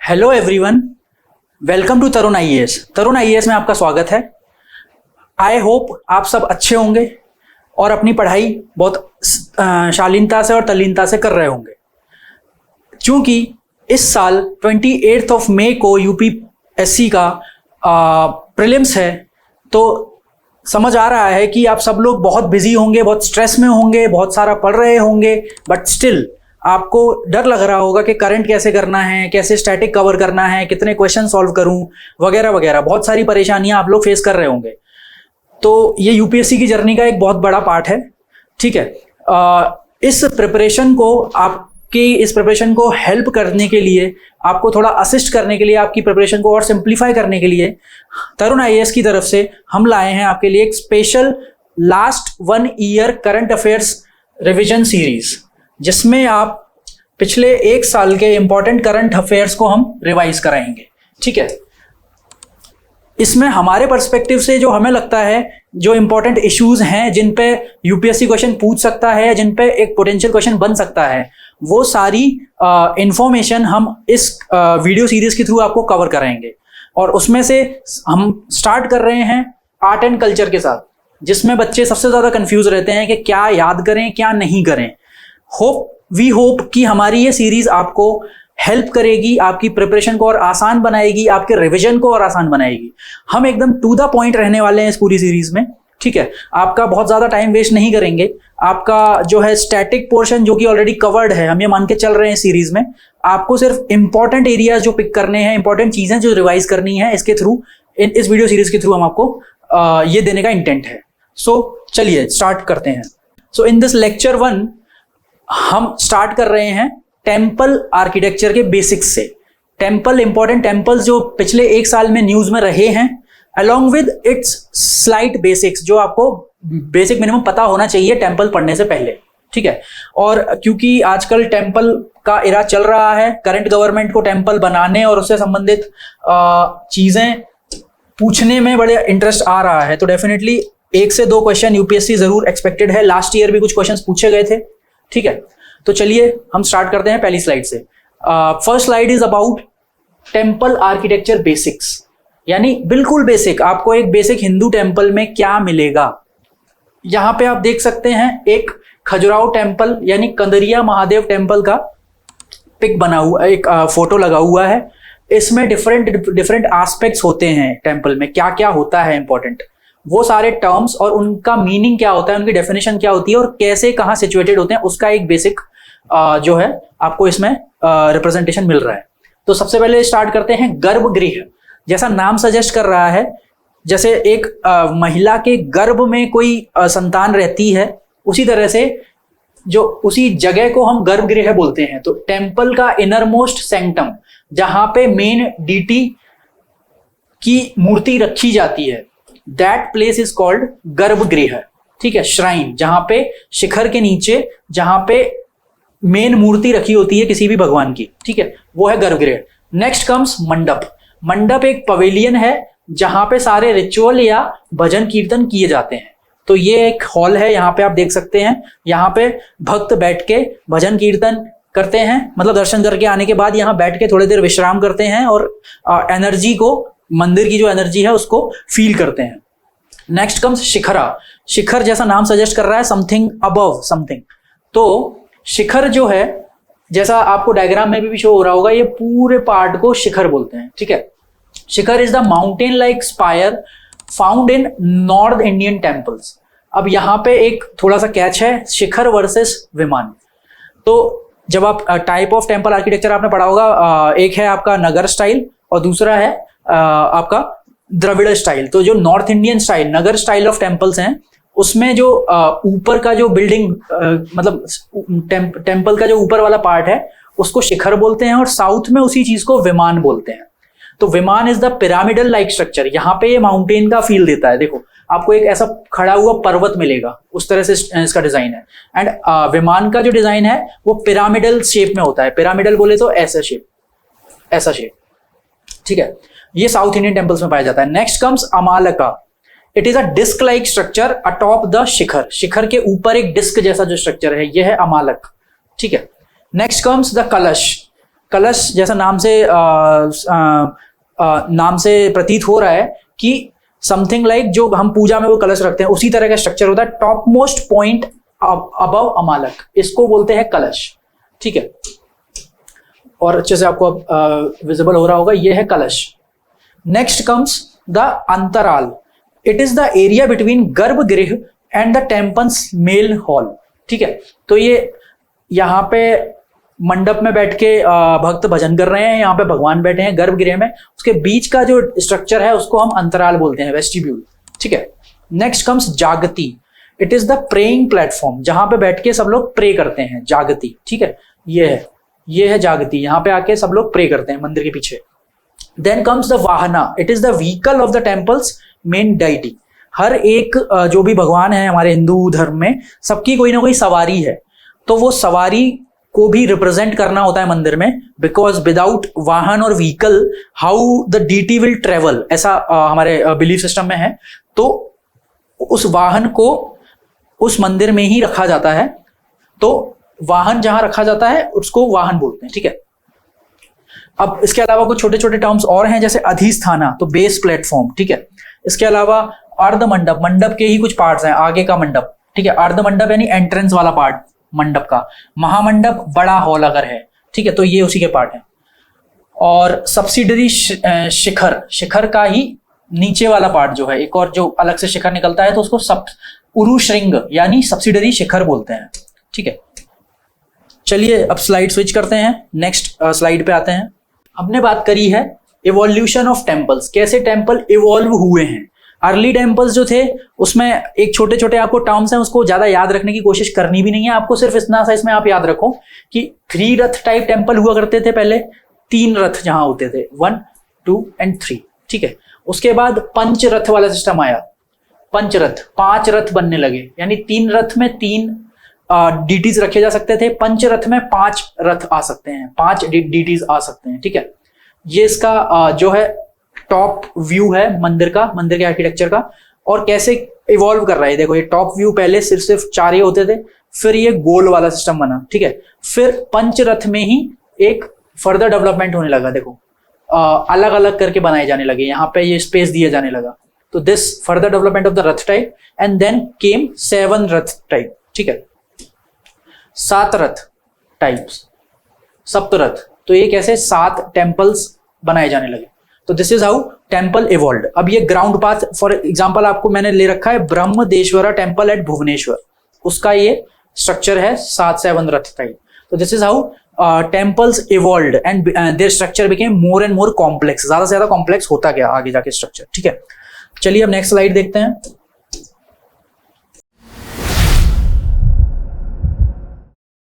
Hello everyone, welcome to Tarun IAS. Tarun IAS में आपका स्वागत है। आई होप आप सब अच्छे होंगे और अपनी पढ़ाई बहुत शालीनता से और तल्लीनता से कर रहे होंगे, क्योंकि इस साल 28 मई को यूपीएससी का प्रीलिम्स है। तो समझ आ रहा है कि आप सब लोग बहुत बिजी होंगे, बहुत स्ट्रेस में होंगे, बहुत सारा पढ़ रहे होंगे, बट स्टिल आपको डर लग रहा होगा कि करंट कैसे करना है, कैसे स्टैटिक कवर करना है, कितने क्वेश्चन सॉल्व करूं, वगैरह वगैरह। बहुत सारी परेशानियां आप लोग फेस कर रहे होंगे। तो ये यूपीएससी की जर्नी का एक बहुत बड़ा पार्ट है, ठीक है। इस प्रिपरेशन को हेल्प करने के लिए, आपको थोड़ा असिस्ट करने के लिए, आपकी प्रिपरेशन को और सिंप्लीफाई करने के लिए तरुण आईएएस की तरफ से हम लाए हैं आपके लिए एक special last 1 year current affairs revision series, जिसमें आप पिछले 1 साल के इंपॉर्टेंट करंट अफेयर्स को हम रिवाइज कराएंगे, ठीक है। इसमें हमारे पर्सपेक्टिव से जो हमें लगता है, जो इंपॉर्टेंट इश्यूज हैं जिन पे यूपीएससी क्वेश्चन पूछ सकता है, जिन पे एक पोटेंशियल क्वेश्चन बन सकता है, वो सारी इंफॉर्मेशन हम इस वीडियो सीरीज के थ्रू आपको कवर कराएंगे। और उसमें से हम स्टार्ट कर रहे हैं आर्ट एंड कल्चर के साथ, जिसमें बच्चे सबसे ज्यादा कंफ्यूज रहते हैं कि क्या याद करें क्या नहीं करें। वी होप कि हमारी ये सीरीज आपको हेल्प करेगी, आपकी प्रिपरेशन को और आसान बनाएगी, आपके रिवीजन को और आसान बनाएगी। हम एकदम टू द पॉइंट रहने वाले हैं इस पूरी सीरीज में, ठीक है। आपका बहुत ज्यादा टाइम वेस्ट नहीं करेंगे। आपका जो है स्टैटिक पोर्शन जो कि ऑलरेडी कवर्ड है, हम ये मान के चल रहे हैं सीरीज में, आपको सिर्फ इंपॉर्टेंट एरियाज जो पिक करने हैं, इंपॉर्टेंट चीजें जो रिवाइज करनी है, इसके थ्रू, इस वीडियो सीरीज के थ्रू हम आपको ये देने का इंटेंट है। सो चलिए स्टार्ट करते हैं। सो इन दिस लेक्चर 1 हम स्टार्ट कर रहे हैं टेम्पल आर्किटेक्चर के बेसिक्स से। टेम्पल, इंपॉर्टेंट टेम्पल्स जो पिछले 1 साल में न्यूज में रहे हैं, along with its slight basics, जो आपको बेसिक मिनिमम पता होना चाहिए टेम्पल पढ़ने से पहले, ठीक है। और क्योंकि आजकल टेम्पल का एरा चल रहा है, करंट गवर्नमेंट को टेम्पल बनाने और उससे संबंधित चीजें पूछने में बड़े इंटरेस्ट आ रहा है, तो डेफिनेटली 1 से 2 क्वेश्चन यूपीएससी जरूर एक्सपेक्टेड है। लास्ट ईयर भी कुछ क्वेश्चन पूछे गए थे, ठीक है। तो चलिए हम स्टार्ट करते हैं पहली स्लाइड से। First slide is about temple architecture basics, यानी बिल्कुल बेसिक, आपको एक बेसिक हिंदू टेम्पल में क्या मिलेगा। यहां पे आप देख सकते हैं एक खजुराहो टेम्पल यानी कंदरिया महादेव टेम्पल का पिक बना हुआ, एक फोटो लगा हुआ है। इसमें डिफरेंट एस्पेक्ट्स होते हैं टेम्पल में, क्या क्या होता है इंपॉर्टेंट, वो सारे टर्म्स और उनका मीनिंग क्या होता है, उनकी डेफिनेशन क्या होती है और कैसे कहाँ सिचुएटेड होते हैं, उसका एक बेसिक जो है आपको इसमें रिप्रेजेंटेशन मिल रहा है। तो सबसे पहले स्टार्ट करते हैं गर्भगृह। जैसा नाम सजेस्ट कर रहा है, जैसे एक महिला के गर्भ में कोई संतान रहती है, उसी तरह से जो उसी जगह को हम गर्भगृह बोलते हैं। तो टेम्पल का इनर मोस्ट सेंक्टम, जहां पे मेन डीटी की मूर्ति रखी जाती है, दैट प्लेस इज कॉल्ड गर्भगृह, ठीक है। श्राइन, जहां पे शिखर के नीचे जहां पे मेन मूर्ति रखी होती है किसी भी भगवान की, ठीक है, वो है गर्भगृह। नेक्स्ट कम्स मंडप। मंडप एक पवेलियन है जहां पे सारे रिचुअल या भजन कीर्तन किए जाते हैं। तो ये एक हॉल है, यहाँ पे आप देख सकते हैं, यहाँ पे भक्त बैठ के भजन कीर्तन करते हैं, मतलब दर्शन करके आने के बाद यहाँ बैठ के थोड़ी देर विश्राम करते हैं और एनर्जी को, मंदिर की जो एनर्जी है उसको फील करते हैं। Next comes shikhara. शिखर जैसा नाम सजेस्ट कर रहा है, समथिंग अबव समथिंग। तो शिखर जो है, जैसा आपको डायग्राम में भी शो हो रहा होगा, ये पूरे पार्ट को शिखर बोलते हैं, ठीक है। Shikhara is the mountain like spire found in north Indian temples. अब यहाँ पे एक थोड़ा सा कैच है, शिखर वर्सेस विमान। तो जब आप टाइप ऑफ टेम्पल आर्किटेक्चर आपने पढ़ा होगा, एक है आपका नगर स्टाइल और दूसरा है आपका द्रविड़ स्टाइल। तो जो north Indian style, Nagar style of temples हैं, उसमें जो ऊपर का जो बिल्डिंग, मतलब टेम्पल का जो ऊपर वाला पार्ट है, उसको शिखर बोलते हैं, और साउथ में उसी चीज को विमान बोलते हैं। तो विमान is the pyramidal like structure. यहाँ पे ये माउंटेन का फील देता है, देखो आपको एक ऐसा खड़ा हुआ पर्वत मिलेगा, उस तरह से इसका डिजाइन है। एंड विमान का जो डिजाइन है वो पिरामिडल शेप में होता है। पिरामिडल बोले तो ऐसा शेप, ऐसा शेप, ठीक है। ये साउथ इंडियन टेम्पल्स में पाया जाता है। Next comes amalaka. It is a disc like structure atop the shikhara. शिखर के ऊपर एक डिस्क जैसा जो स्ट्रक्चर है, यह है अमालक, ठीक है। नेक्स्ट कम्स द कलश। कलश जैसा नाम से प्रतीत हो रहा है कि समथिंग लाइक जो हम पूजा में वो कलश रखते हैं उसी तरह का स्ट्रक्चर होता है, टॉप मोस्ट पॉइंट अबव अमालक, इसको बोलते हैं कलश। ठीक है, और अच्छे से आपको विजिबल हो रहा होगा, ये है कलश। Next comes the antarala. It is the area between garbhagriha and the temple's main hall. ठीक है, तो ये यहाँ पे मंडप में बैठ के भक्त भजन कर रहे हैं, यहाँ पे भगवान बैठे हैं गर्भगृह में, उसके बीच का जो स्ट्रक्चर है उसको हम अंतराल बोलते हैं, वेस्टिब्यूल। ठीक है, नेक्स्ट कम्स जागती। It is the praying platform, जहां पे बैठ के सब लोग प्रे करते हैं, जागती। ठीक है, ये है जागती, यहाँ पे आके सब लोग प्रे करते हैं मंदिर के पीछे। Then comes the vahana. It is the vehicle of the temple's main deity. हर एक जो भी भगवान है हमारे हिंदू धर्म में, सबकी कोई ना कोई सवारी है, तो वो सवारी को भी रिप्रेजेंट करना होता है मंदिर में, बिकॉज विदाउट वाहन और vehicle how the deity will travel, ऐसा हमारे बिलीफ सिस्टम में है। तो उस वाहन को उस मंदिर में ही रखा जाता है, तो वाहन जहां रखा जाता है उसको वाहन बोलते हैं। ठीक है, अब इसके अलावा कुछ छोटे छोटे टर्म्स और हैं, जैसे अधिष्ठाना, तो बेस प्लेटफॉर्म। ठीक है, इसके अलावा अर्ध मंडप, मंडप के ही कुछ पार्ट्स हैं, आगे का मंडप। ठीक है, अर्ध मंडप यानी एंट्रेंस वाला पार्ट मंडप का। महामंडप बड़ा हॉल अगर है, ठीक है, तो ये उसी के पार्ट है। और सब्सिडरी शिखर, शिखर का ही नीचे वाला पार्ट जो है, एक और जो अलग से शिखर निकलता है तो उसको उरुश्रृंग यानी सब्सिडरी शिखर बोलते हैं। ठीक है, चलिए अब स्लाइड स्विच करते हैं, नेक्स्ट स्लाइड पे आते हैं। हमने बात करी है इवोल्यूशन ऑफ टेम्पल्स, कैसे टेम्पल इवॉल्व हुए हैं। अर्ली टेम्पल्स जो थे उसमें एक छोटे छोटे आपको टर्म्स हैं, उसको ज्यादा याद रखने की कोशिश करनी भी नहीं है आपको, सिर्फ इतना सा इसमें आप याद रखो कि 3 रथ टाइप टेम्पल हुआ करते थे पहले, 3 रथ जहां होते थे, 1, 2 and 3। ठीक है, उसके बाद पंच रथ वाला सिस्टम आया, पंचरथ, 5 रथ बनने लगे, यानी 3 रथ में 3 डीटीज रखे जा सकते थे, पंच रथ में 5 रथ आ सकते हैं, 5 डीटीज आ सकते हैं। ठीक है, ये इसका जो है टॉप व्यू है मंदिर का, मंदिर के आर्किटेक्चर का, और कैसे इवॉल्व कर रहा है। देखो ये टॉप व्यू पहले सिर्फ 4 ही होते थे, फिर ये गोल वाला सिस्टम बना। ठीक है, फिर पंचरथ में ही एक फर्दर डेवलपमेंट होने लगा। देखो अलग अलग करके बनाए जाने लगे, यहाँ पे ये स्पेस दिया जाने लगा, तो this further development of the Rath type, and then came 7 Rath type. ठीक है, 7 रथ टाइप्स, सप्तरथ, तो ये कैसे 7 टेम्पल्स बनाए जाने लगे। तो this is how temple evolved. अब ये ग्राउंड पाथ फॉर एग्जांपल आपको मैंने ले रखा है ब्रह्मदेश्वरा टेम्पल एट भुवनेश्वर, उसका ये स्ट्रक्चर है 7 रथ टाइप। तो this is how temples evolved and there structure became more and more complex, ज्यादा से ज्यादा कॉम्प्लेक्स होता गया आगे जाके स्ट्रक्चर। ठीक है, चलिए अब नेक्स्ट स्लाइड देखते हैं।